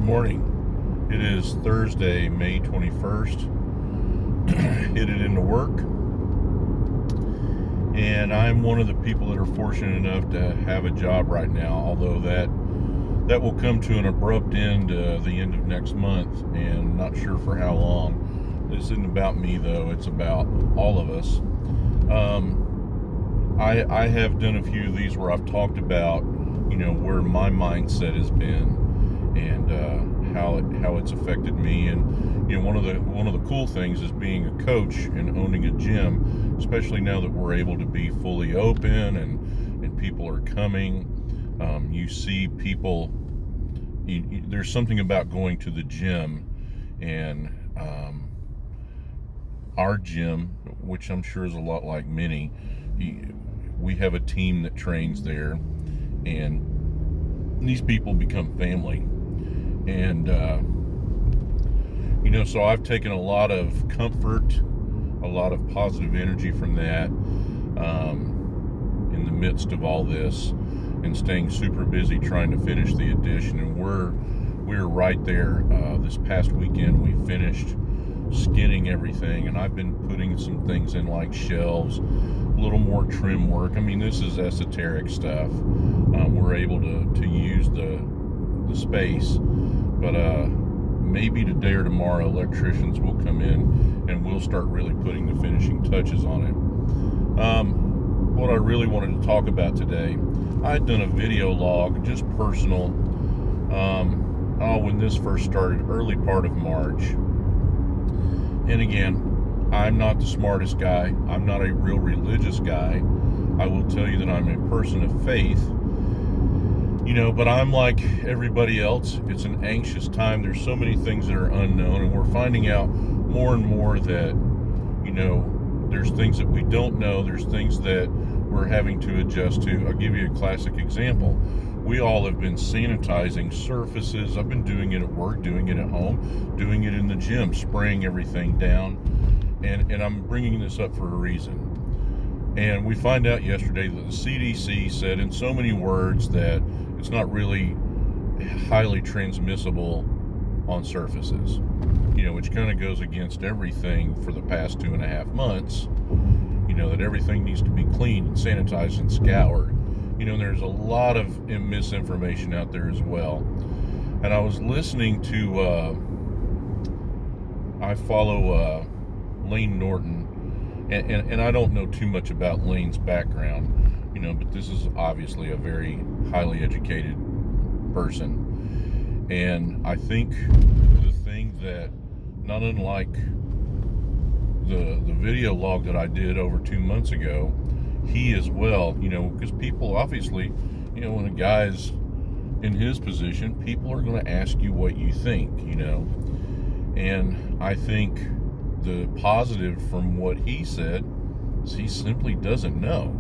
morning. It is Thursday, May 21st. Headed into work. And I'm one of the people that are fortunate enough to have a job right now, although that will come to an abrupt end the end of next month, and not sure for how long. This isn't about me, though. It's about all of us. I have done a few of these where I've talked about, where my mindset has been and how it's affected me. And one of the cool things is being a coach and owning a gym, especially now that we're able to be fully open and people are coming. You see people. There's something about going to the gym, and our gym, which I'm sure is a lot like many. We have a team that trains there, and these people become family. And so I've taken a lot of comfort, a lot of positive energy from that in the midst of all this, and staying super busy trying to finish the addition. And we're right there. This past weekend we finished skinning everything, and I've been putting some things in like shelves, a little more trim work. I mean, this is esoteric stuff. We're able to use the space, but maybe today or tomorrow electricians will come in and we'll start really putting the finishing touches on it. What I really wanted to talk about today, I had done a video log, just personal, when this first started, early part of March. And again, I'm not the smartest guy. I'm not a real religious guy. I will tell you that I'm a person of faith, but I'm like everybody else. It's an anxious time. There's so many things that are unknown, and we're finding out more and more that, there's things that we don't know. There's things that we're having to adjust to. I'll give you a classic example. We all have been sanitizing surfaces. I've been doing it at work, doing it at home, doing it in the gym, spraying everything down. And I'm bringing this up for a reason. And we find out yesterday that the CDC said in so many words that it's not really highly transmissible on surfaces, which kind of goes against everything for the past 2.5 months, that everything needs to be cleaned and sanitized and scoured. There's a lot of misinformation out there as well. And I was listening to, I follow Layne Norton, and I don't know too much about Layne's background, but this is obviously a very highly educated person. And I think the thing that, not unlike the video log that I did over 2 months ago, he as well, because people obviously, when a guy's in his position, people are going to ask you what you think, and I think the positive from what he said is he simply doesn't know.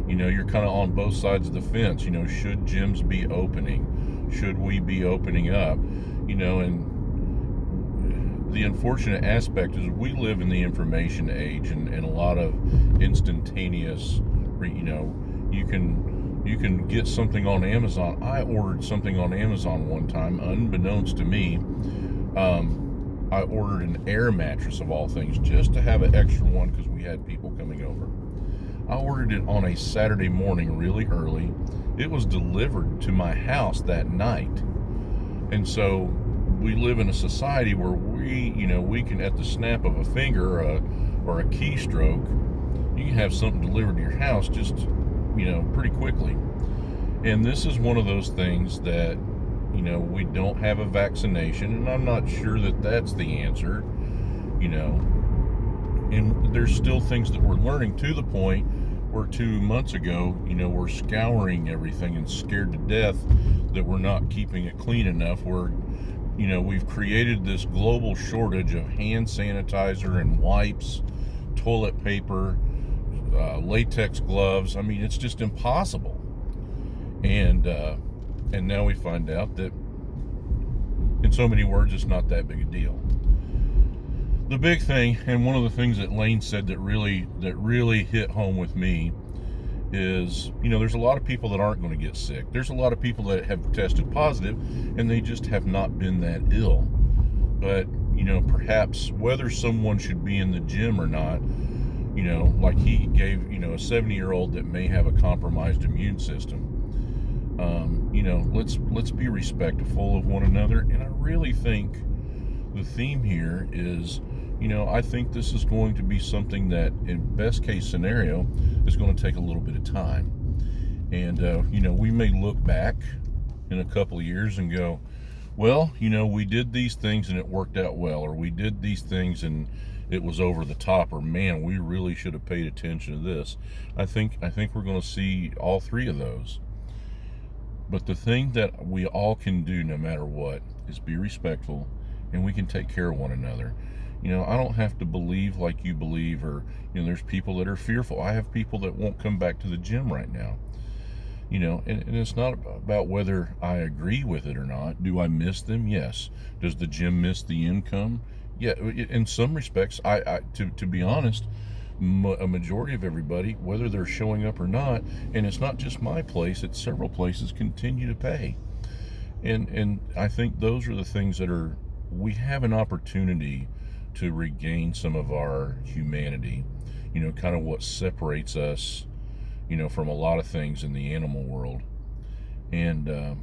You're kind of on both sides of the fence. Should gyms be opening? Should we be opening up? And the unfortunate aspect is we live in the information age, and a lot of instantaneous, you can get something on Amazon. I ordered something on Amazon one time, unbeknownst to me. I ordered an air mattress of all things, just to have an extra one because we had people coming over. I ordered it on a Saturday morning really early. It was delivered to my house that night. And so we live in a society where we can, at the snap of a finger or a keystroke, you can have something delivered to your house just, pretty quickly. And this is one of those things that, we don't have a vaccination, and I'm not sure that that's the answer, and there's still things that we're learning, to the point where 2 months ago, we're scouring everything and scared to death that we're not keeping it clean enough. We've created this global shortage of hand sanitizer and wipes, toilet paper, latex gloves. I mean, it's just impossible. And now we find out that, in so many words, it's not that big a deal. The big thing, and one of the things that Layne said that really hit home with me, is, there's a lot of people that aren't going to get sick. There's a lot of people that have tested positive and they just have not been that ill. But, perhaps whether someone should be in the gym or not, like he gave, a 70-year-old that may have a compromised immune system, let's be respectful of one another. And I really think the theme here is, I think this is going to be something that, in best case scenario, is going to take a little bit of time. And, we may look back in a couple of years and go, well, we did these things and it worked out well, or we did these things and it was over the top, or man, we really should have paid attention to this. I think we're going to see all three of those. But the thing that we all can do no matter what is be respectful, and we can take care of one another. I don't have to believe like you believe, or, there's people that are fearful. I have people that won't come back to the gym right now. And it's not about whether I agree with it or not. Do I miss them? Yes. Does the gym miss the income? Yeah. In some respects, to be honest, a majority of everybody, whether they're showing up or not, and it's not just my place, it's several places, continue to pay. And I think those are the things that we have an opportunity to regain some of our humanity, kind of what separates us, from a lot of things in the animal world. And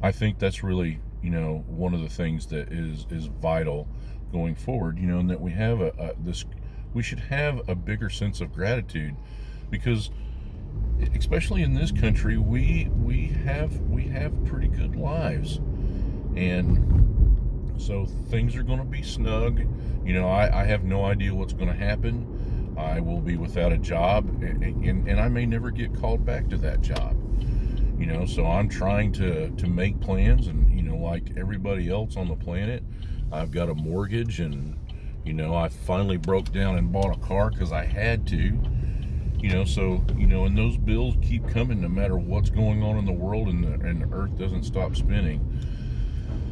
I think that's really, one of the things that is vital going forward, and that we have we should have a bigger sense of gratitude, because especially in this country, we have pretty good lives. And so things are going to be snug. I have no idea what's going to happen. I will be without a job, and I may never get called back to that job. So I'm trying to make plans, and, like everybody else on the planet, I've got a mortgage, and, I finally broke down and bought a car because I had to. So, and those bills keep coming no matter what's going on in the world, and the earth doesn't stop spinning.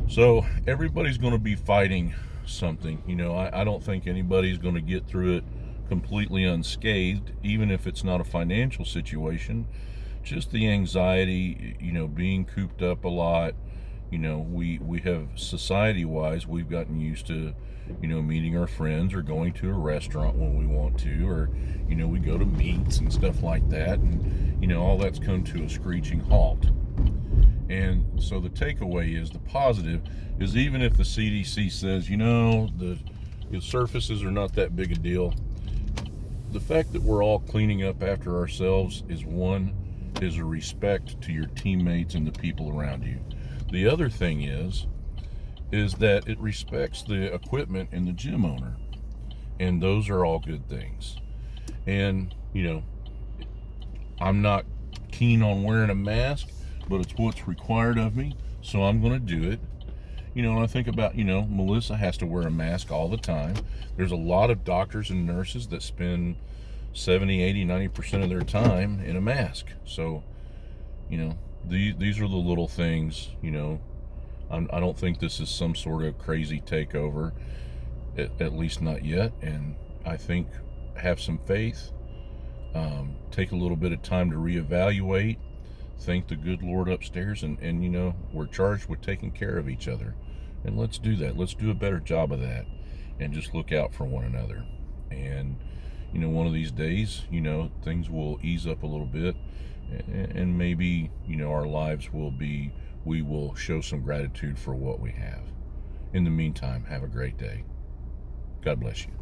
So everybody's going to be fighting something. I don't think anybody's going to get through it completely unscathed, even if it's not a financial situation. Just the anxiety, being cooped up a lot. We have, society-wise, we've gotten used to, meeting our friends or going to a restaurant when we want to, or, we go to meets and stuff like that, and, all that's come to a screeching halt. And so the takeaway is, the positive is, even if the CDC says, the surfaces are not that big a deal, the fact that we're all cleaning up after ourselves is a respect to your teammates and the people around you. The other thing is that it respects the equipment and the gym owner. And those are all good things. And, I'm not keen on wearing a mask, but it's what's required of me, so I'm going to do it. And I think about, Melissa has to wear a mask all the time. There's a lot of doctors and nurses that spend 70, 80, 90% of their time in a mask. So, these are the little things, I don't think this is some sort of crazy takeover, at least not yet. And I think have some faith, take a little bit of time to reevaluate, thank the good Lord upstairs, and we're charged with taking care of each other. And let's do that. Let's do a better job of that, and just look out for one another. And, one of these days, things will ease up a little bit, and maybe, our lives we will show some gratitude for what we have. In the meantime, have a great day. God bless you.